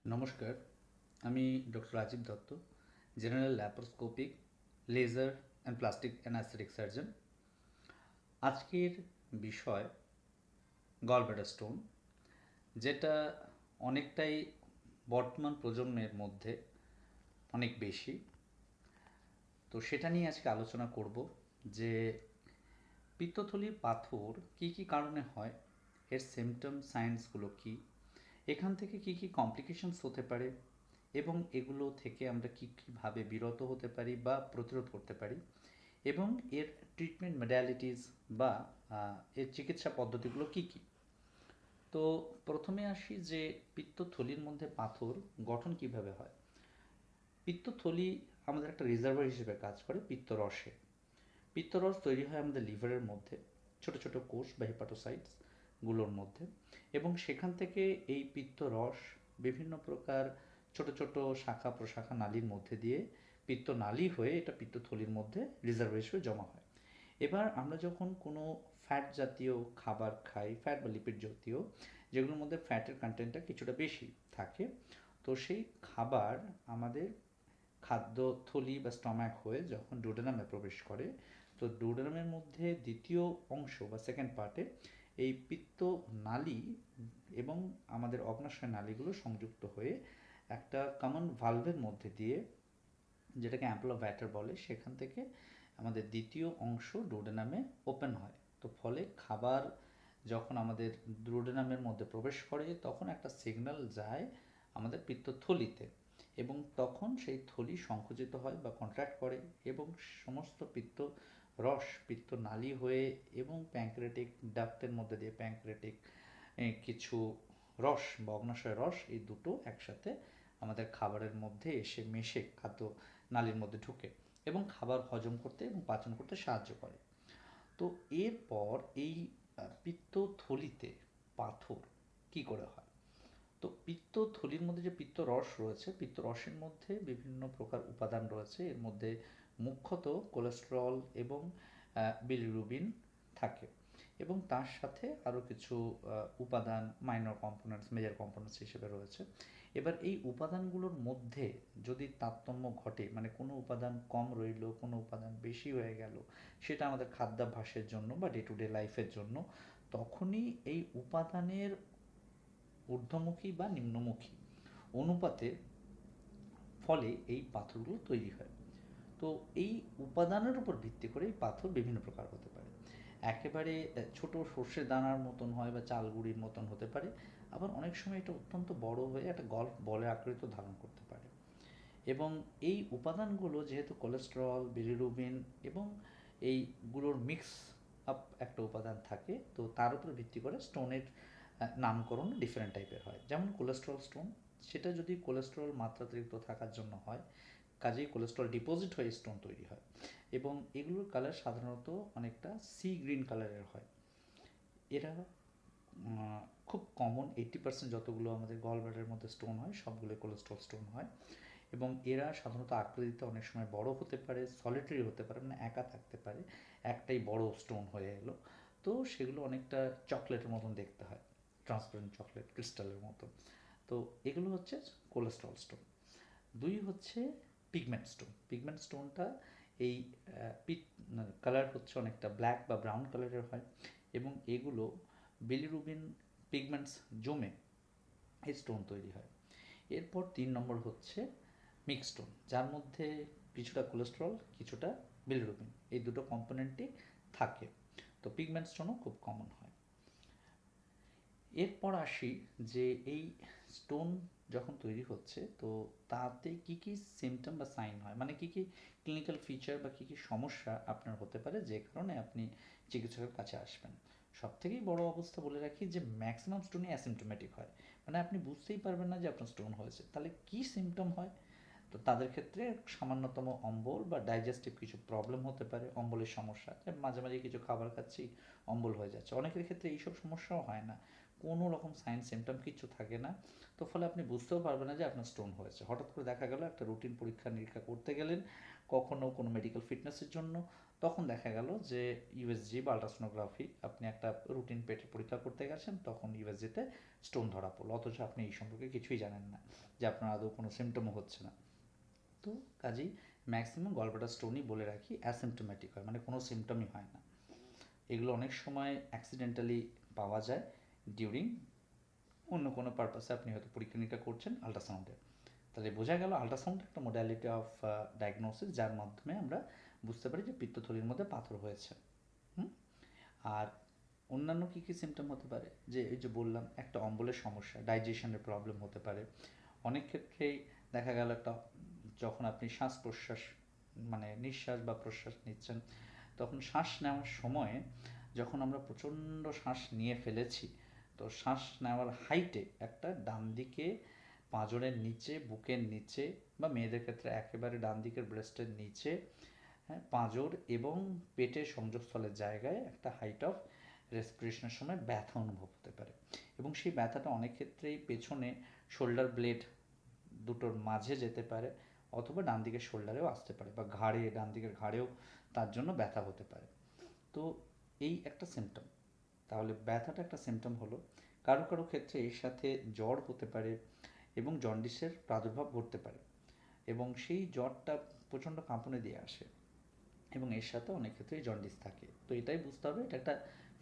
নমস্কার, আমি doctor Rajib Dutta, general laparoscopic, laser and plastic anaesthetic surgeon. আজকের বিষয় গলব্লাডার স্টোন, যেটা অনেকটাই বর্তমান প্রজন্মের মধ্যে অনেক বেশি। তো সেটা নিয়ে আজকে আলোচনা করব যে পিত্তথলির পাথর কী কী কারণে হয়, এর সিমটম সাইন্সগুলো কী, এখান থেকে কী কী কমপ্লিকেশনস হতে পারে এবং এগুলো থেকে আমরা কী কীভাবে বিরত হতে পারি বা প্রতিরোধ করতে পারি, এবং এর ট্রিটমেন্ট মডালিটিস বা এর চিকিৎসা পদ্ধতিগুলো কী কী। তো প্রথমে আসি যে পিত্তথলির মধ্যে পাথর গঠন কিভাবে হয়। পিত্তথলি আমাদের একটা রিজার্ভার হিসেবে কাজ করে পিত্তরসে। পিত্তরস তৈরি হয় আমাদের লিভারের মধ্যে, ছোট ছোট কোষ বা হেপাটোসাইটস গুলোর মধ্যে, এবং সেখান থেকে এই পিত্তরস বিভিন্ন প্রকার ছোট ছোট শাখা প্রশাখা নালীর মধ্যে দিয়ে পিত্তনালী হয়ে এটা পিত্তথলির মধ্যে রিজার্ভার হিসেবে জমা হয়। এবার আমরা যখন কোনো ফ্যাট জাতীয় খাবার খাই, ফ্যাট বা লিপিড জাতীয়, যেগুলোর মধ্যে ফ্যাটের কন্টেন্টটা কিছুটা বেশি থাকে, তো সেই খাবার আমাদের খাদ্যথলি বা স্টমাক হয়ে যখন ডুওডেনামে প্রবেশ করে, তো ডুওডেনামের মধ্যে দ্বিতীয় অংশ বা সেকেন্ড পার্টে এই পিত্ত নালী এবং আমাদের অগ্নাশয় নালীগুলো সংযুক্ত হয়ে একটা কমন ভালভের মধ্যে দিয়ে, যেটাকে অ্যাম্পল অফ ভ্যাটার বলে, সেখান থেকে আমাদের দ্বিতীয় অংশ ডুওডেনামে ওপেন হয়। তো ফলে খাবার যখন আমাদের ডুওডেনামের মধ্যে প্রবেশ করে তখন একটা সিগন্যাল যায় আমাদের পিত্তথলিতে, এবং তখন সেই থলি সংকুচিত হয় বা কন্ট্রাক্ট করে, এবং সমস্ত পিত্ত রস পিত্তনালী হয়ে এবং প্যাঙ্ক্রেটিক ডাক্টের মধ্যে দিয়ে প্যাঙ্ক্রেটিক কিছু রস বা অগ্নাশয় রস, এই দুটো একসাথে আমাদের খাবারের মধ্যে এসে মেশে খাদ্য নালীর মধ্যে ঢুকে এবং খাবার হজম করতে এবং পাচন করতে সাহায্য করে। তো এরপর এই পিত্তথলিতে পাথর কি করে হয়। তো পিত্তথলির মধ্যে যে পিত্তরস রয়েছে, পিত্তরসের মধ্যে বিভিন্ন প্রকার উপাদান রয়েছে। এর মধ্যে মুখ্যত কোলেস্টেরল এবং বিলিরুবিন থাকে, এবং তার সাথে আরও কিছু উপাদান মাইনর কম্পোনেন্টস মেজর কম্পোনেন্টস হিসেবে রয়েছে। এবার এই উপাদানগুলোর মধ্যে যদি তারতম্য ঘটে, মানে কোনো উপাদান কম রইল, কোনো উপাদান বেশি হয়ে গেল, সেটা আমাদের খাদ্যাভ্যাসের জন্য বা ডে টু ডে লাইফের জন্য, তখনই এই উপাদানের ঊর্ধ্বমুখী বা নিম্নমুখী অনুপাতের ফলে এই পাথরগুলো তৈরি হয়। তো এই উপাদানের উপর ভিত্তি করে এই পাথর বিভিন্ন প্রকার হতে পারে। একেবারে ছোট সর্ষের দানার মতন হয় বা চালগুড়ির মতন হতে পারে, আবার অনেক সময় এটা অত্যন্ত বড় হয়ে একটা গল্ফ বলের আকৃতি ধারণ করতে পারে। এবং এই উপাদানগুলো যেহেতু কোলেস্টেরল, বিলিরুবিন এবং এইগুলোর মিক্স আপ একটা উপাদান থাকে, তো তার উপর ভিত্তি করে স্টোনের নামকরণ ডিফারেন্ট টাইপের হয়। যেমন কোলেস্টেরল স্টোন, সেটা যদি কোলেস্টেরল মাত্রাতিরিক্ত থাকার জন্য হয়, কাজেই কোলেস্টেরল ডিপোজিট হয়ে স্টোন তৈরি হয়, এবং এগুলোর কালার সাধারণত অনেকটা সি গ্রিন কালারের হয়। এরা খুব কমন, 80% যতগুলো আমাদের গলব্লাডারের মধ্যে স্টোন হয় সবগুলো কোলেস্টেরল স্টোন হয়, এবং এরা সাধারণত আকৃতিতে অনেক সময় বড় হতে পারে, সলিটারি হতে পারে, মানে একা থাকতে পারে, একটাই বড় স্টোন হয়ে এলো। তো সেগুলো অনেকটা চকলেটের মতন দেখতে হয়, ট্রান্সপারেন্ট চকলেট ক্রিস্টালের মতো। তো এগুলো হচ্ছে কোলেস্ট্রল স্টোন। দুই হচ্ছে পিগমেন্ট স্টোন। পিগমেন্ট স্টোনটা এই পিট কালার হচ্ছে অনেকটা ব্ল্যাক বা ব্রাউন কালারের হয়, এবং এগুলো বিলিরুবিন পিগমেন্টস জমে এই স্টোন তৈরি হয়। এরপর 3 নম্বর হচ্ছে মিক্স স্টোন, যার মধ্যে কিছুটা কোলেস্টেরল কিছুটা বিলিরুবিন, এই দুটো কম্পোনেন্টই থাকে। তো পিগমেন্ট স্টোনও খুব কমন হয়। এরপর আসি যে এই স্টোন যখন তৈরি হচ্ছে, তো তাতে কি কি সিমটম বা সাইন হয়, মানে কি কি ক্লিনিক্যাল ফিচার বা কি কি সমস্যা আপনার হতে পারে যে কারণে আপনি চিকিৎসকের কাছে আসবেন। সব থেকেই বড় অবস্থা বলে রাখি যে ম্যাক্সিমাম স্টোনই অ্যাসিমটোমেটিক হয়, মানে আপনি বুঝতেই পারবেন না যে আপনার স্টোন হয়েছে। তাহলে কি সিমটম হয়, তো তাদের ক্ষেত্রে সামান্যতম অম্বল বা ডাইজেস্টিভ কিছু প্রবলেম হতে পারে, অম্বলের সমস্যা, মাঝে মাঝে কিছু খাবার খাচ্ছি অম্বল হয়ে যাচ্ছে। অনেকের ক্ষেত্রে এইসব সমস্যাও হয় না, কোনো রকম সাইন সিমটম কিচ্ছু থাকে না। তো ফলে আপনি বুঝতেও পারবেন না যে আপনার স্টোন হয়েছে। হঠাৎ করে দেখা গেল একটা রুটিন পরীক্ষা নিরীক্ষা করতে গেলেন কখনো কোনো মেডিকেল ফিটনেসের জন্য, তখন দেখা গেল যে ইউএসজি বা আলট্রাসোনোগ্রাফি আপনি একটা রুটিন পেটের পরীক্ষা করতে গেছেন, তখন ইউএসজিতে স্টোন ধরা পড়লো, অথচ আপনি এই সম্পর্কে কিছুই জানেন না, যে আপনার আদৌ কোনো সিমটমও হচ্ছে না। তো কাজেই ম্যাক্সিমাম গলব্লাডার স্টোনই বলে রাখি অ্যাসিমটোম্যাটিক হয়, মানে কোনো সিমটমই হয় না। এগুলো অনেক সময় অ্যাক্সিডেন্টালি পাওয়া যায় ডিউরিং অন্য কোনো পারপাসে, আপনি হয়তো পরীক্ষা নিরীক্ষা করছেন আল্ট্রাসাউন্ডে। তাহলে বোঝা গেল আল্ট্রাসাউন্ড একটা মোডালিটি অফ ডায়াগনোসিস, যার মাধ্যমে আমরা বুঝতে পারি যে পিত্তথলির মধ্যে পাথর হয়েছে। আর অন্যান্য কী কী সিমটম হতে পারে, যে এই যে বললাম একটা অম্বলের সমস্যা, ডাইজেশনের প্রবলেম হতে পারে। অনেক ক্ষেত্রেই দেখা গেল একটা, যখন আপনি শ্বাস প্রশ্বাস মানে নিঃশ্বাস বা প্রশ্বাস নিচ্ছেন, তখন শ্বাস নেওয়ার সময়ে যখন আমরা প্রচণ্ড শ্বাস নিয়ে ফেলেছি, তো শ্বাস নেওয়ার হাইটে একটা ডান দিকে পাঁজরের নিচে, বুকের নিচে, বা মেয়েদের ক্ষেত্রে একেবারে ডান দিকের ব্রেস্টের নিচে, হ্যাঁ, পাঁজর এবং পেটের সংযোগস্থলের জায়গায় একটা হাইট অফ রেসপিরেশনের সময় ব্যথা অনুভব হতে পারে। এবং সেই ব্যথাটা অনেক ক্ষেত্রেই পেছনে শোল্ডার ব্লেড দুটোর মাঝে যেতে পারে, অথবা ডান দিকের শোল্ডারেও আসতে পারে, বা ঘাড়ে, ডান দিকের ঘাড়েও তার জন্য ব্যথা হতে পারে। তো এই একটা সিমটম। তাহলে ব্যথাটা একটা সিমটম হলো। কারো কারো ক্ষেত্রে এর সাথে জ্বর হতে পারে এবং জন্ডিসের প্রাদুর্ভাব ঘটতে পারে, এবং সেই জ্বরটা প্রচণ্ড কাঁপুনি দিয়ে আসে, এবং এর সাথে অনেক ক্ষেত্রেই জন্ডিস থাকে। তো এটাই বুঝতে হবে এটা একটা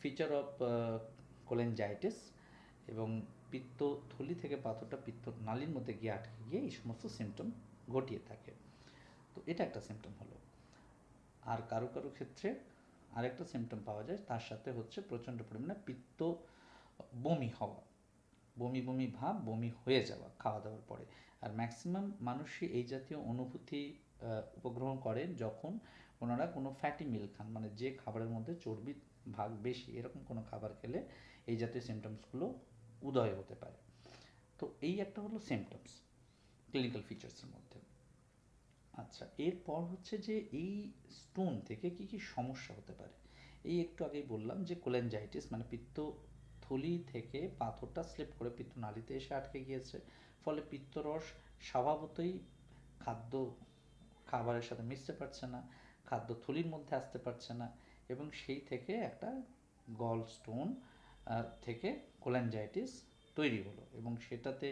ফিচার অফ কোলেনজাইটিস, এবং পিত্তথলি থেকে পাথরটা পিত্ত নালীর মধ্যে গিয়ে আটকে গিয়ে এই সমস্ত সিমটম ঘটিয়ে থাকে। তো এটা একটা সিমটম হলো। আর কারো কারো ক্ষেত্রে আরেকটা সিমটম পাওয়া যায়, তার সাথে হচ্ছে প্রচণ্ড পরিমাণে পিত্ত বমি হওয়া, বমি বমি ভাব, বমি হয়ে যাওয়া খাওয়া দাওয়ার পরে। আর ম্যাক্সিমাম মানুষই এই জাতীয় অনুভূতি উপগ্রহণ করেন যখন ওনারা কোনো ফ্যাটি মিল খান, মানে যে খাবারের মধ্যে চর্বির ভাগ বেশি, এরকম কোনো খাবার খেলে এই জাতীয় সিমটমসগুলো উদয় হতে পারে। তো এই একটা হলো সিমটমস ক্লিনিক্যাল ফিচার্সের মধ্যে। আচ্ছা, এরপর হচ্ছে যে এই স্টোন থেকে কি কি সমস্যা হতে পারে। এই একটু আগেই বললাম যে কোলেনজাইটিস, মানে পিত্তথলি থেকে পাথরটা স্লিপ করে পিত্তনালীতে এসে আটকে গিয়েছে, ফলে পিত্তরস স্বভাবতই খাদ্য খাবারের সাথে মিশতে পারছে না, খাদ্য থলির মধ্যে আসতে পারছে না, এবং সেই থেকে একটা গল স্টোন থেকে কোলেনজাইটিস তৈরি হলো, এবং সেটাতে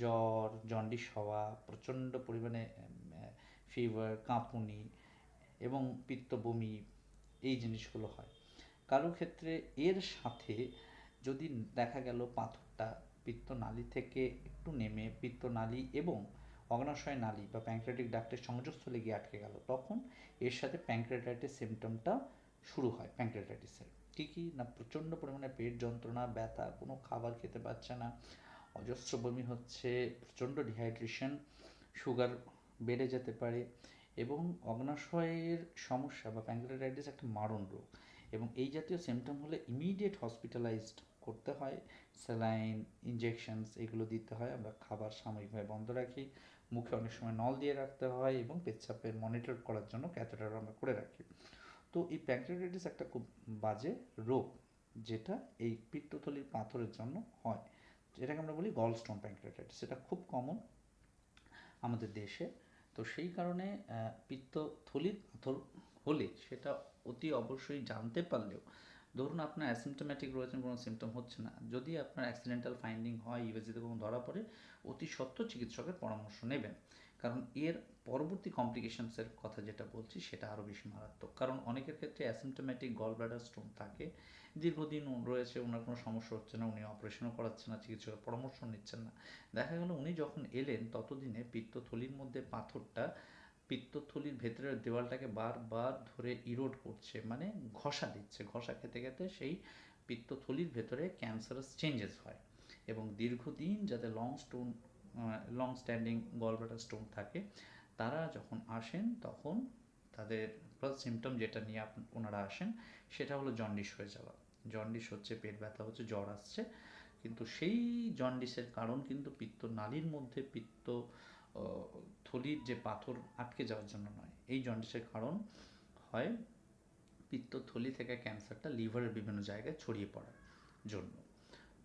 জ্বর, জন্ডিস হওয়া, প্রচণ্ড পরিমাণে ফিভার, কাঁপুনি এবং পিত্ত বমি, এই জিনিসগুলো হয়। কারো ক্ষেত্রে এর সাথে যদি দেখা গেল পাথরটা পিত্তনালী থেকে একটু নেমে পিত্তনালী এবং অগ্নাশয় নালী বা প্যাঙ্ক্রিয়াটিক ডাক্টের সংযোগস্থলে গিয়ে আটকে গেল, তখন এর সাথে প্যাঙ্ক্রিয়াটাইটিস সিমটমটা শুরু হয়। প্যাঙ্ক্রিয়াটাইটিসের কী কী না, প্রচণ্ড পরিমাণে পেট যন্ত্রণা, ব্যথা, কোনো খাবার খেতে পারছে না, অজস্র বমি হচ্ছে, প্রচণ্ড ডিহাইড্রেশন, সুগার বেড়ে যেতে পারে, এবং অগ্নাশয়ের সমস্যা বা প্যাঙ্ক্রিয়াটাইটিস একটা মারণ রোগ, এবং এই জাতীয় সিমটম হলে ইমিডিয়েট হসপিটালাইজড করতে হয়, স্যালাইন, ইনজেকশনস এগুলো দিতে হয়, আমরা খাবার সাময়িকভাবে বন্ধ রাখি, মুখে অনেক সময় নল দিয়ে রাখতে হয়, এবং পেচ্ছাপের মনিটর করার জন্য ক্যাথেটার আমরা করে রাখি। তো এই প্যাঙ্ক্রিয়াটাইটিস একটা খুব বাজে রোগ, যেটা এই পিত্তথলির পাথরের জন্য হয়, যেটাকে আমরা বলি গল স্টোন প্যাঙ্ক্রিয়াটাইটিস। এটা খুব কমন আমাদের দেশে। তো সেই কারণে পিত্তথলির পাথর হলে সেটা অতি অবশ্যই জানতে পারলেও, ধরুন আপনার অ্যাসিমটোম্যাটিক রয়েছেন, কোনো সিমটম হচ্ছে না, যদি আপনার অ্যাক্সিডেন্টাল ফাইন্ডিং হয়, ইউএসজিতে কোনো ধরা পড়ে, অতি সত্বর চিকিৎসকের পরামর্শ নেবেন, কারণ এর পরবর্তী কমপ্লিকেশনসের কথা যেটা বলছি সেটা আরও বেশি মারাত্মক। কারণ অনেকের ক্ষেত্রে অ্যাসিমটোম্যাটিক গল ব্লাডার স্টোন থাকে, দীর্ঘদিন রয়েছে, ওনার কোনো সমস্যা হচ্ছে না, উনি অপারেশনও করাচ্ছেন না, চিকিৎসকের পরামর্শ নিচ্ছেন না, দেখা গেল উনি যখন এলেন ততদিনে পিত্তথলির মধ্যে পাথরটা পিত্তথলির ভেতরের দেওয়ালটাকে বারবার ধরে ইরোড করছে, মানে ঘষা দিচ্ছে, ঘষা খেতে খেতে সেই পিত্তথলির ভেতরে ক্যান্সারাস চেঞ্জেস হয়, এবং দীর্ঘদিন যাদের long standing gallbladder stone থাকে, তারা যখন আসেন তখন তাদের প্লাস সিমটম যেটা নিয়ে ওনারা আসেন সেটা হলো জন্ডিস হয়ে যাওয়া। জন্ডিস হচ্ছে, পেট ব্যথা হচ্ছে, জ্বর আসছে, কিন্তু সেই জন্ডিসের কারণ কিন্তু পিত্তনালীর মধ্যে থলির যে পাথর আটকে যাওয়ার জন্য নয়, এই জন্ডিসের কারণ হয় পিত্তথলি থেকে ক্যান্সারটা লিভারের বিভিন্ন জায়গায় ছড়িয়ে পড়ার জন্য।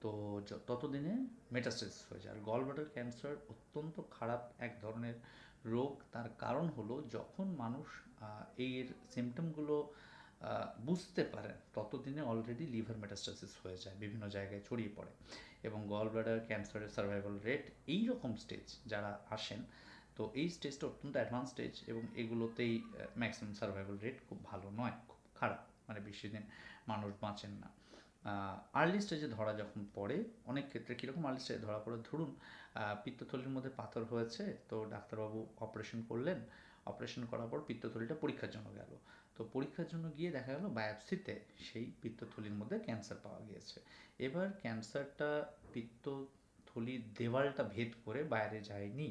তো তো ততদিনে মেটাস্টেসিস হয়ে যায়। আর গল ব্লাডার ক্যান্সার অত্যন্ত খারাপ এক ধরনের রোগ। তার কারণ হলো যখন মানুষ এর সিমটমগুলো বুঝতে পারে ততদিনে অলরেডি লিভার মেটাস্টেসিস হয়ে যায়, বিভিন্ন জায়গায় ছড়িয়ে পড়ে। এবং গল ব্লাডার ক্যান্সারের সার্ভাইভাল রেট এই রকম স্টেজ যারা আসেন, তো এই স্টেজটা অত্যন্ত অ্যাডভান্স স্টেজ এবং এগুলোতেই ম্যাক্সিমাম সার্ভাইভাল রেট খুব ভালো নয়, খুব খারাপ, মানে বেশি দিন মানুষ বাঁচেন না। আর্লি স্টেজে ধরা যখন পড়ে, অনেক ক্ষেত্রে কীরকম আর্লি স্টেজে ধরা পড়ে, ধরুন পিত্তথলির মধ্যে পাথর হয়েছে, তো ডাক্তারবাবু অপারেশন করলেন, অপারেশন করার পর পিত্তথলিটা পরীক্ষার জন্য গেল, তো পরীক্ষার জন্য গিয়ে দেখা গেল বায়োপসিতে সেই পিত্তথলির মধ্যে ক্যান্সার পাওয়া গিয়েছে। এবার ক্যান্সারটা পিত্তথলির দেওয়ালটা ভেদ করে বাইরে যায়নি,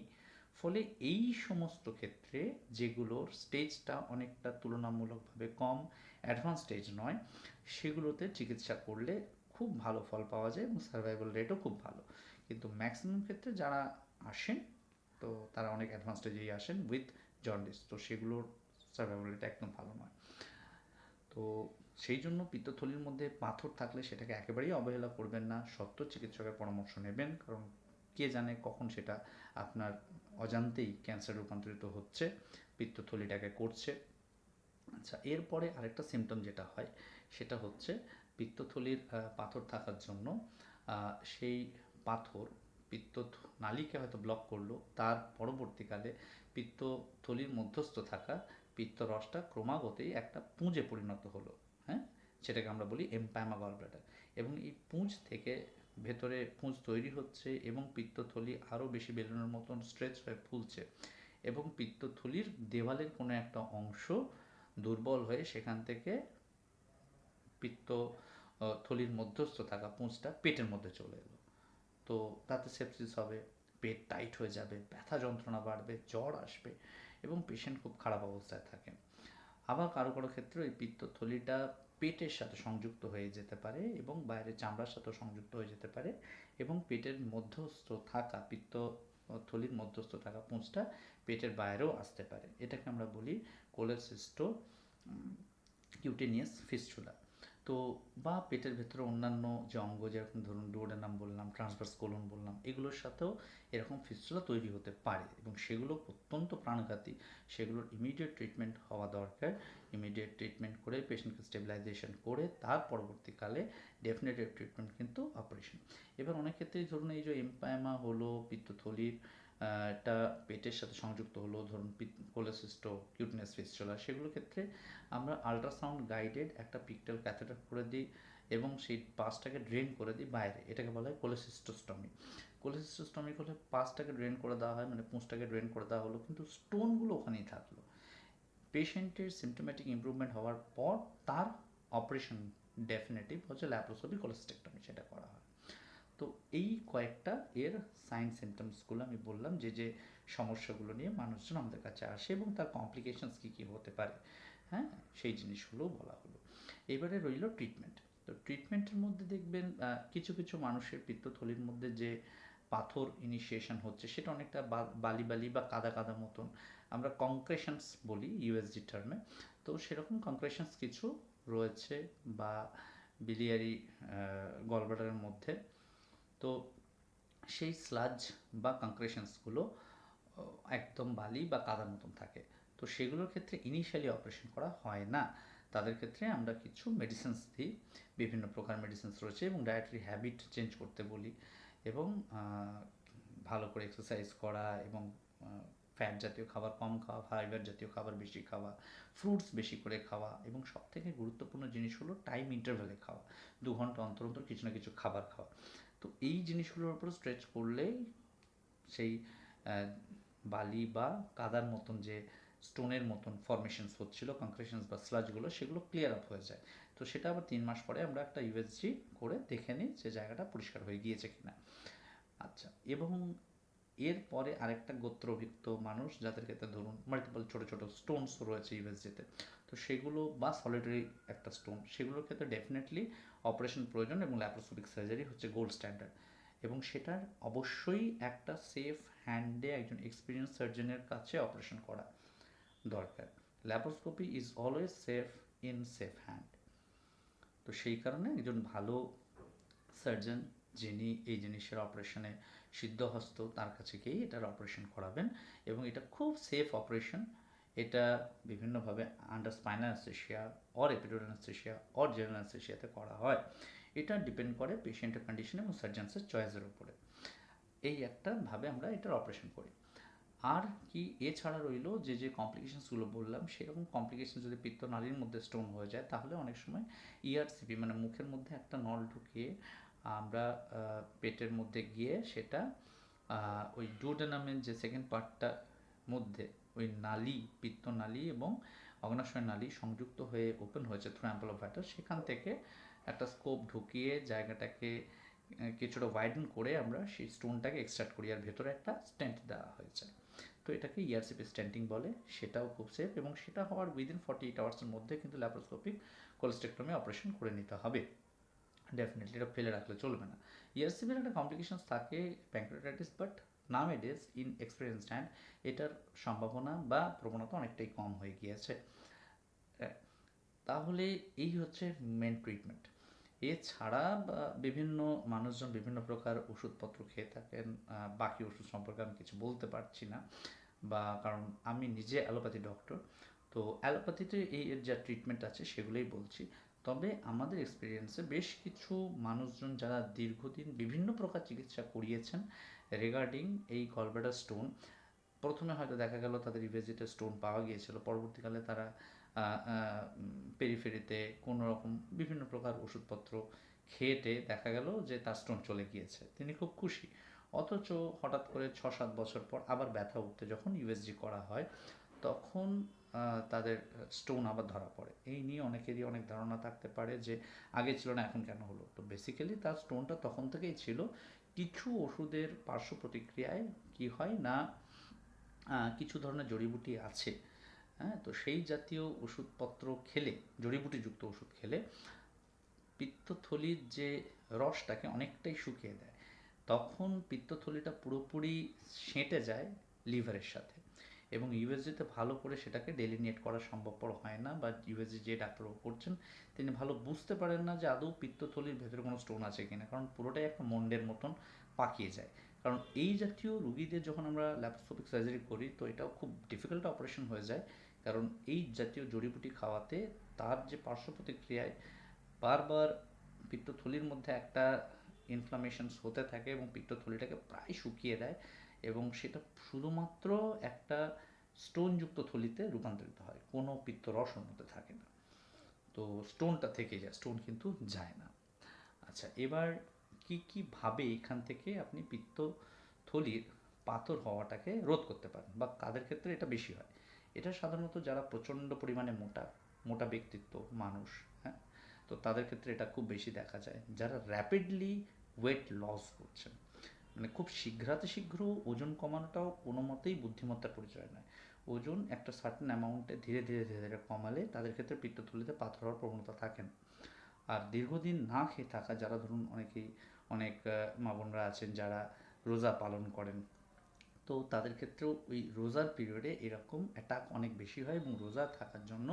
ফলে এই সমস্ত ক্ষেত্রে যেগুলোর স্টেজটা অনেকটা তুলনামূলকভাবে কম, অ্যাডভান্স স্টেজ নয়, সেগুলোতে চিকিৎসা করলে খুব ভালো ফল পাওয়া যায় এবং সার্ভাইভাল রেটও খুব ভালো। কিন্তু ম্যাক্সিমাম ক্ষেত্রে যারা আসেন, তো তারা অনেক অ্যাডভান্স স্টেজেই আসেন উইথ জন্ডিস, তো সেগুলোর সার্ভাইভাল রেট একদম ভালো নয়। তো সেই জন্য পিত্তথলির মধ্যে পাথর থাকলে সেটাকে একেবারেই অবহেলা করবেন না, সত্য চিকিৎসকের পরামর্শ নেবেন, কারণ কে জানে কখন সেটা আপনার অজান্তেই ক্যান্সার রূপান্তরিত হচ্ছে, পিত্তথলিটাকে করছে। আচ্ছা, এরপরে আরেকটা সিমটম যেটা হয় সেটা হচ্ছে পিত্তথলির পাথর থাকার জন্য সেই পাথর পিত্ত নালীকে হয়তো ব্লক করলো, তার পরবর্তীকালে পিত্তথলির মধ্যস্থ থাকা পিত্তরসটা ক্রমাগতই একটা পুঁজে পরিণত হলো, হ্যাঁ, সেটাকে আমরা বলি এমপাইমা গল ব্লাডার। এবং এই পুঁজ থেকে ভেতরে পুঁজ তৈরি হচ্ছে এবং পিত্তথলি আরও বেশি বেলুনের মতন স্ট্রেচ হয়ে ফুলছে এবং পিত্তথলির দেওয়ালের কোনো একটা অংশ দুর্বল হয়ে সেখান থেকে পিত্ত থলির মধ্যস্থ থাকা পুঁজটা পেটের মধ্যে চলে এলো। তো তাতে সেপসিস হবে, পেট টাইট হয়ে যাবে, ব্যথা যন্ত্রণা বাড়বে, জ্বর আসবে এবং পেশেন্ট খুব খারাপ অবস্থায় থাকে। আবার কারো কারো ক্ষেত্রে ওই পিত্তথলিটা পেটের সাথে সংযুক্ত হয়ে যেতে পারে এবং বাইরে চামড়ার সাথেও সংযুক্ত হয়ে যেতে পারে এবং পেটের মধ্যস্থ থাকা থলির মধ্যস্থ থাকা পুঁজটা পেটের বাইরেও আসতে পারে। এটাকে আমরা বলি কোলেসিস্টো কিউটেনিয়াস ফিস্টুলা। তো বা পেটের ভেতরে অন্যান্য যে অঙ্গ, যেরকম ধরুন ডুওডেনাম বললাম, ট্রান্সভার্স কোলন বললাম, এগুলোর সাথেও এরকম ফিস্টুলা তৈরি হতে পারে এবং সেগুলো অত্যন্ত প্রাণঘাতী, সেগুলোর ইমিডিয়েট ট্রিটমেন্ট হওয়া দরকার। ইমিডিয়েট ট্রিটমেন্ট করে পেশেন্টকে স্টেবিলাইজেশন করে তার পরবর্তীকালে ডেফিনেটিভ ট্রিটমেন্ট কিন্তু অপারেশন। এবার অনেক ক্ষেত্রেই ধরুন এই যে এমপাইমা হলো, পিত্তথলির এটা পেটের সাথে সংযুক্ত হলো, ধরুন কোলেসিস্টো কিউটেনিয়াস ফিস্টুলা, সেগুলোর ক্ষেত্রে আমরা আল্ট্রাসাউন্ড গাইডেড একটা পিক্টাল ক্যাথেটার করে দিই এবং সেই পাসটাকে ড্রেন করে দিই বাইরে, এটাকে বলা হয় কোলেসিস্টোস্টমি। কোলেসিস্টোস্টমি হলে পাসটাকে ড্রেন করে দেওয়া হয়, মানে পুঁজটাকে ড্রেন করে দেওয়া হলো, কিন্তু স্টোনগুলো ওখানেই থাকলো। পেশেন্টের সিমটোম্যাটিক ইমপ্রুভমেন্ট হওয়ার পর তার অপারেশন ডেফিনেটিভ হচ্ছে ল্যাপ্রোস্কোপি কোলেসিস্টেক্টমি, সেটা করা হয়। তো এই কয়েকটা এর সাইন সিমটমসগুলো আমি বললাম, যে যে সমস্যাগুলো নিয়ে মানুষজন আমাদের কাছে আসে এবং তার কমপ্লিকেশনস কী কী হতে পারে, হ্যাঁ, সেই জিনিসগুলোও বলা হলো। এবারে রইল ট্রিটমেন্ট। তো ট্রিটমেন্টের মধ্যে দেখবেন কিছু কিছু মানুষের পিত্তথলির মধ্যে যে পাথর ইনিশিয়েশন হচ্ছে সেটা অনেকটা বালি বালি বা কাদা কাদা মতন, আমরা কংক্রেশনস বলি ইউএসজি টার্মে। তো সেরকম কংক্রেশনস কিছু রয়েছে বা বিলিয়ারি গলব্লাডারের মধ্যে। তো সেই স্লাজ বা কংক্রেশনসগুলো একদম বালি বা কাদার মতন থাকে, তো সেগুলোর ক্ষেত্রে ইনিশিয়ালি অপারেশন করা হয় না। তাদের ক্ষেত্রে আমরা কিছু মেডিসিনস দিই, বিভিন্ন প্রকার মেডিসিনস রয়েছে এবং ডায়েটারি হ্যাবিট চেঞ্জ করতে বলি এবং ভালো করে এক্সারসাইজ করা এবং ফ্যাট জাতীয় খাবার কম খাওয়া, ফাইবার জাতীয় খাবার বেশি খাওয়া, ফ্রুটস বেশি করে খাওয়া এবং সবথেকে গুরুত্বপূর্ণ জিনিস হলো টাইম ইন্টারভ্যালে খাওয়া, 2 ঘন্টা অন্তর অন্তর কিছু না কিছু খাবার খাওয়া। তো এই জিনিসগুলোর উপর স্ট্রেচ করলেই সেই বালি বা কাদার মতন যে স্টোনের মতন ফরমেশনস হচ্ছিল, কংক্রেশনস বা স্লাজগুলো, সেগুলো ক্লিয়ার আপ হয়ে যায়। তো সেটা আবার 3 মাস পরে আমরা একটা ইউএসজি করে দেখে নিই যে জায়গাটা পরিষ্কার হয়ে গিয়েছে কিনা। আচ্ছা, এবং এরপরে আরেকটা গোত্রভিত্ত মানুষ যাদের ক্ষেত্রে ধরুন মাল্টিপল ছোট ছোট স্টোনস রয়েছে ইউএসজিতে, তো সেগুলো বা সলিটারি একটা স্টোন, সেগুলোর ক্ষেত্রে ডেফিনেটলি অপারেশন প্রয়োজন এবং ল্যাপ্রোস্কোপিক সার্জারি হচ্ছে গোল্ড স্ট্যান্ডার্ড এবং সেটার অবশ্যই একটা সেফ হ্যান্ডে একজন এক্সপিরিয়েন্স সার্জনের কাছে অপারেশন করা দরকার। Laparoscopy is always safe in safe hand. তো সেই কারণে একজন ভালো সার্জন যিনি এই জিনিসের অপারেশনে সিদ্ধহস্ত তার কাছে গিয়েই এটার অপারেশন করাবেন এবং এটা খুব সেফ অপারেশন। এটা বিভিন্নভাবে under spinal anaesthesia or epidural anaesthesia or general অ্যানেস্থেসিয়াতে করা হয়। এটা ডিপেন্ড করে পেশেন্টের কন্ডিশন এবং সার্জনসের চয়েসের উপরে। এই একটা ভাবে আমরা এটার অপারেশন করি। আর কি এছাড়া রইল যে কমপ্লিকেশনসগুলো বললাম, সেরকম কমপ্লিকেশন যদি পিত্তনালীর মধ্যে স্টোন হয়ে যায় তাহলে অনেক সময় ইআরসিপি মানে মুখের মধ্যে একটা নল ঢুকিয়ে আমরা পেটের মধ্যে গিয়ে সেটা ওই ডুওডেনামের যে সেকেন্ড পার্টটা মধ্যে ওই নালী, পিত্তনালী এবং অগ্নাশয় নালী সংযুক্ত হয়ে ওপেন হয়েছে থ্রু অ্যাম্পলোভাইটাস, সেখান থেকে একটা স্কোপ ঢুকিয়ে জায়গাটাকে কিছুটা ওয়াইডেন করে আমরা সেই স্টোনটাকে এক্সট্রাক্ট করি আর ভেতরে একটা স্টেন্ট দেওয়া হয়েছে। তো এটাকে ইআরসিপি স্টেন্টিং বলে। সেটাও খুব সেফ এবং সেটা হওয়ার উইদিন 48 আওয়ার্সের মধ্যে কিন্তু ল্যাপারোস্কোপিক কোলেস্টেক্টমি অপারেশন করে নিতে হবে। ডেফিনেটলি এটা ফেলে রাখলে চলবে না। ইআরসিপির একটা কমপ্লিকেশনস থাকে pancreatitis, but nowadays in experienced hand এটার সম্ভাবনা বা প্রবণতা অনেকটাই কম হয়ে গিয়েছে। তাহলে এই হচ্ছে মেন ট্রিটমেন্ট। এছাড়া বিভিন্ন মানুষজন বিভিন্ন প্রকার ওষুধপত্র খেয়ে থাকেন। বাকি ওষুধ সম্পর্কে আমি কিছু বলতে পারছি না, বা কারণ আমি নিজে অ্যালোপ্যাথি ডক্টর, তো অ্যালোপ্যাথিতে এর যা ট্রিটমেন্ট আছে সেগুলোই বলছি। তবে আমাদের এক্সপিরিয়েন্সে বেশ কিছু মানুষজন যারা দীর্ঘদিন বিভিন্ন প্রকার চিকিৎসা করিয়েছেন রিগার্ডিং এই গলব্লাডার স্টোন, প্রথমে হয়তো দেখা গেল তাদের ইভেজিটে স্টোন পাওয়া গিয়েছিল, পরবর্তীকালে তারা পেরিফেরিতে কোনো রকম বিভিন্ন প্রকার ওষুধপত্র খেয়েটে দেখা গেল যে তার স্টোন চলে গিয়েছে, তিনি খুব খুশি। অথচ হঠাৎ করে 6-7 বছর পর আবার ব্যথা উঠতে যখন ইউএসজি করা হয় তখন তাদের স্টোন আবার ধরা পড়ে। এই নিয়ে অনেকেরই অনেক ধারণা থাকতে পারে যে আগে ছিল না এখন কেন হলো। তো বেসিক্যালি তার স্টোনটা তখন থেকেই ছিল। কিছু ওষুধের পার্শ্ব প্রতিক্রিয়ায় কি হয় না, কিছু ধরনের জড়িবুটি আছে, হ্যাঁ, তো সেই জাতীয় ওষুধপত্র খেলে, জড়িবুটিযুক্ত ওষুধ খেলে পিত্তথলির যে রসটাকে অনেকটাই শুকিয়ে দেয়। তখন পিত্তথলিটা পুরোপুরি সেঁটে যায় লিভারের সাথে এবং ইউএসজিতে ভালো করে সেটাকে ডেলিনিয়েট করা সম্ভবপর হয় না, বা ইউএসজি যে ডাক্তারবাবু করছেন তিনি ভালো বুঝতে পারেন না যে আদৌ পিত্তথলির ভেতরে কোনো স্টোন আছে কিনা, কারণ পুরোটাই একটা মন্ডের মতন পাকিয়ে যায়। কারণ এই জাতীয় রুগীদের যখন আমরা ল্যাপারোস্কোপিক সার্জারি করি তো এটাও খুব ডিফিকাল্ট অপারেশন হয়ে যায়, কারণ এই জাতীয় জড়িবুটি খাওয়াতে তার যে পার্শ্ব প্রতিক্রিয়ায় বারবার পিত্তথলির মধ্যে একটা ইনফ্লামেশনস হতে থাকে এবং পিত্তথলিটাকে প্রায় শুকিয়ে দেয় এবং সেটা শুধুমাত্র একটা স্টোনযুক্ত থলিতে রূপান্তরিত হয়, কোনো পিত্তরস ওর মধ্যে থাকে না। তো স্টোনটা থেকে যায়, স্টোন কিন্তু যায় না। আচ্ছা, এবার কীভাবে এখান থেকে আপনি পিত্তথলির পাথর হওয়াটাকে রোধ করতে পারেন বা কাদের ক্ষেত্রে এটা বেশি হয়? এটা সাধারণত যারা প্রচণ্ড পরিমাণে মোটা মোটা ব্যক্তিত্ব মানুষ, হ্যাঁ, তো তাদের ক্ষেত্রে এটা খুব বেশি দেখা যায়। যারা র্যাপিডলি ওয়েট লস করছেন, মানে খুব শীঘ্র ওজন কমানোটাও কোনো মতেই বুদ্ধিমত্তার পরিচয় নয়। ওজন একটা সার্টেন অ্যামাউন্টে ধীরে ধীরে ধীরে ধীরে কমালে তাদের ক্ষেত্রে পিত্তথলিতে পাথর হওয়ার প্রবণতা থাকে না। আর দীর্ঘদিন না খেয়ে থাকা যারা, ধরুন অনেক মা বোনরা আছেন যারা রোজা পালন করেন, তো তাদের ক্ষেত্রেও ওই রোজার পিরিয়ডে এরকম অ্যাটাক অনেক বেশি হয় এবং রোজা থাকার জন্য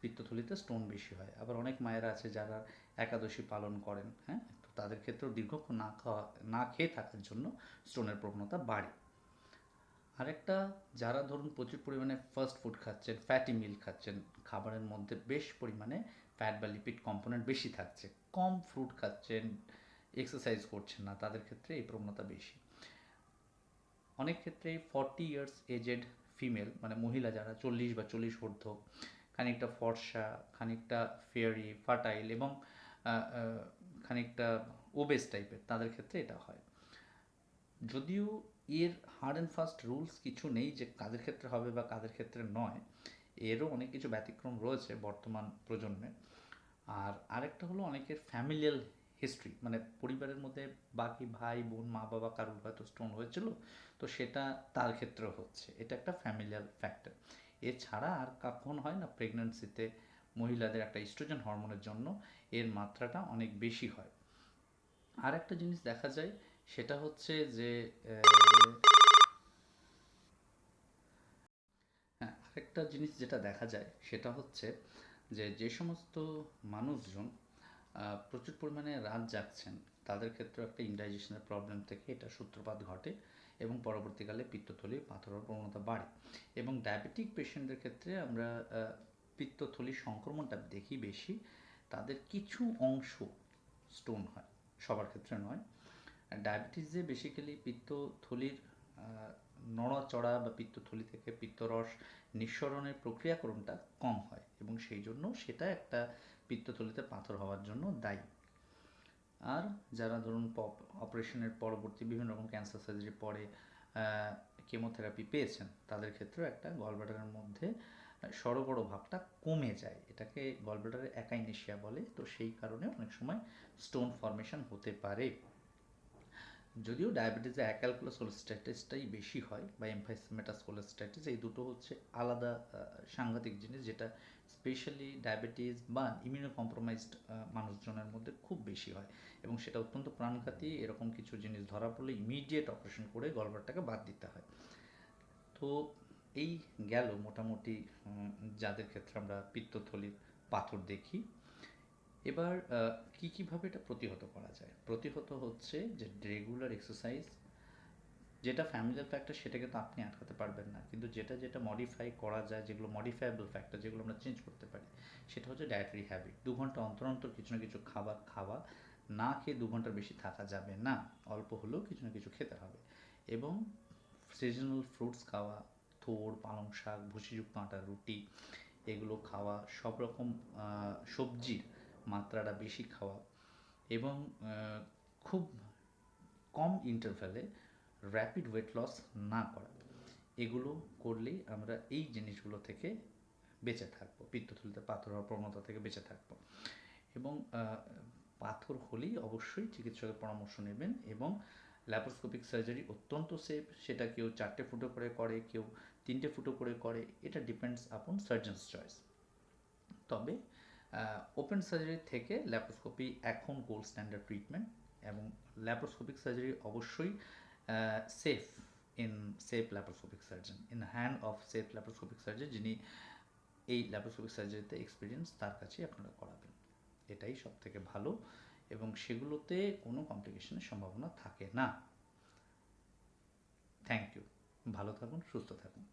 পিত্তথলিতে স্টোন বেশি হয়। আবার অনেক মায়েরা আছে যারা একাদশী পালন করেন, হ্যাঁ, তো তাদের ক্ষেত্রেও দীর্ঘক্ষণ না খেয়ে থাকার জন্য স্টোনের প্রবণতা বাড়ে। আরেকটা, যারা ধরুন প্রচুর পরিমাণে ফাস্ট ফুড খাচ্ছেন, ফ্যাটি মিল খাচ্ছেন, খাবারের মধ্যে বেশ পরিমাণে ফ্যাট বা লিপিড কম্পোনেন্ট বেশি থাকছে, কম ফ্রুট খাচ্ছেন, এক্সারসাইজ করছেন না, তাদের ক্ষেত্রে এই প্রবণতা বেশি। অনেক ক্ষেত্রে 40 ইয়ার্স এজেড ফিমেল মানে মহিলা যারা 40 বা 40 ঊর্ধ্ব, খানিকটা ফর্সা, খানিকটা ফেয়ারি ফার্টাইল এবং খানিকটা ওবেস টাইপের, তাদের ক্ষেত্রে এটা হয়। যদিও এর হার্ড অ্যান্ড ফাস্ট রুলস কিছু নেই যে কাদের ক্ষেত্রে হবে বা কাদের ক্ষেত্রে নয়, এরও অনেক কিছু ব্যতিক্রম রয়েছে বর্তমান প্রজন্মে। আর আরেকটা হলো অনেকের ফ্যামিলিয়াল হিস্ট্রি, মানে পরিবারের মধ্যে বাকি ভাই বোন মা বাবা কারোর হয়তো স্টোন হয়েছিল, তো সেটা তার ক্ষেত্রেও হচ্ছে, এটা একটা ফ্যামিলিয়াল ফ্যাক্টর। এছাড়া আর কখন হয় না, প্রেগন্যান্সিতে মহিলাদের একটা ইস্ট্রোজেন হরমোনের জন্য এর মাত্রাটা অনেক বেশি হয়। আর একটা জিনিস দেখা যায় সেটা হচ্ছে যে হ্যাঁ, আরেকটা জিনিস যেটা দেখা যায় সেটা হচ্ছে যে সমস্ত মানুষজন প্রচুর পরিমাণে রাত জাগছেন, তাদের ক্ষেত্রে একটা ইনডাইজেশনের প্রবলেম থেকে এটা সূত্রপাত ঘটে এবং পরবর্তীকালে পিত্তথলি পাথর হওয়ার প্রবণতা বাড়ে। এবং ডায়াবেটিক পেশেন্টদের ক্ষেত্রে আমরা পিত্তথলির সংক্রমণটা দেখি বেশি, তাদের কিছু অংশ স্টোন হয়, সবার ক্ষেত্রে নয়। ডায়াবেটিসে বেসিক্যালি পিত্তথলির নড়াচড়া বা পিত্তথলি থেকে পিত্তরস নিঃসরণের প্রক্রিয়াকরণটা কম হয় এবং সেই জন্য সেটা একটা পিত্তথলিতে পাথর হওয়ার জন্য দায়ী। আর যারা ধরুন অপারেশনের পরবর্তী বিভিন্ন রকম ক্যান্সার সার্জারি পরে কেমোথেরাপি পেয়েছেন, তাদের ক্ষেত্রেও একটা গলব্লাডারের মধ্যে সড়গড় ভাবটা কমে যায়, এটাকে গলব্লাডারের অ্যাকাইনেশিয়া বলে। তো সেই কারণে অনেক সময় স্টোন ফর্মেশন হতে পারে। যদিও ডায়াবেটিসে অ্যাক্যালকুলাস কোলেস্টাইটিসটাই বেশি হয় বা এমফাইসেমেটাস কোলেস্টাইটিস, এই দুটো হচ্ছে আলাদা সাংঘাতিক জিনিস, যেটা স্পেশালি ডায়াবেটিস বা ইমিউনো কম্প্রোমাইজড মানুষজনের মধ্যে খুব বেশি হয় এবং সেটা অত্যন্ত প্রাণঘাতী। এরকম কিছু জিনিস ধরা পড়লে ইমিডিয়েট অপারেশন করে গলব্লাডারটাকে বাদ দিতে হয়। তো এই গেল মোটামুটি যাদের ক্ষেত্রে আমরা পিত্তথলির পাথর দেখি। এবার কীভাবে এটা প্রতিহত করা যায়? প্রতিহত হচ্ছে যে রেগুলার এক্সারসাইজ, যেটা ফ্যামিলিয়াল ফ্যাক্টর সেটাকে তো আপনি আটকাতে পারবেন না, কিন্তু যেটা মডিফাই করা যায়, যেগুলো মডিফাইবল ফ্যাক্টর, যেগুলো আমরা চেঞ্জ করতে পারি, সেটা হচ্ছে ডায়েটারি হ্যাবিট। 2 ঘন্টা অন্তর অন্তর কিছু না কিছু খাবার খাওয়া, না খেয়ে 2 ঘন্টার বেশি থাকা যাবে না, অল্প হলেও কিছু না কিছু খেতে হবে। এবং সিজনাল ফ্রুটস খাওয়া, থোড়, পালং শাক, ভুসিযুক্ত আটার রুটি, এগুলো খাওয়া, সব রকম সবজির মাত্রাটা বেশি খাওয়া এবং খুব কম ইন্টারভ্যালে র্যাপিড ওয়েট লস না করা, এগুলো করলেই আমরা এই জিনিসগুলো থেকে বেঁচে থাকবো, পিত্তথলিতে পাথর হওয়ার প্রবণতা থেকে বেঁচে থাকবো। এবং পাথর হলেই অবশ্যই চিকিৎসকের পরামর্শ নেবেন। এবং ল্যাপারোস্কোপিক সার্জারি অত্যন্ত সেফ, সেটা কেউ 4টে ফুটো করে করে, কেউ 3টে ফুটো করে করে, এটা ডিপেন্ডস আপন সার্জনস চয়েস। তবে ওপেন সার্জারি থেকে ল্যাপারোস্কোপি এখন গোল্ড স্ট্যান্ডার্ড ট্রিটমেন্ট এবং ল্যাপারোস্কোপিক সার্জারি অবশ্যই safe laparoscopic surgeon, in hand of safe laparoscopic surgeon, যিনি এই ল্যাপারোস্কোপিক সার্জারিতে এক্সপিরিয়েন্স, তার কাছেই আপনারা করাবেন। এটাই সব থেকে ভালো এবং সেগুলোতে কোনো কমপ্লিকেশনের সম্ভাবনা থাকে না। Thank you. ভালো থাকুন, সুস্থ থাকুন।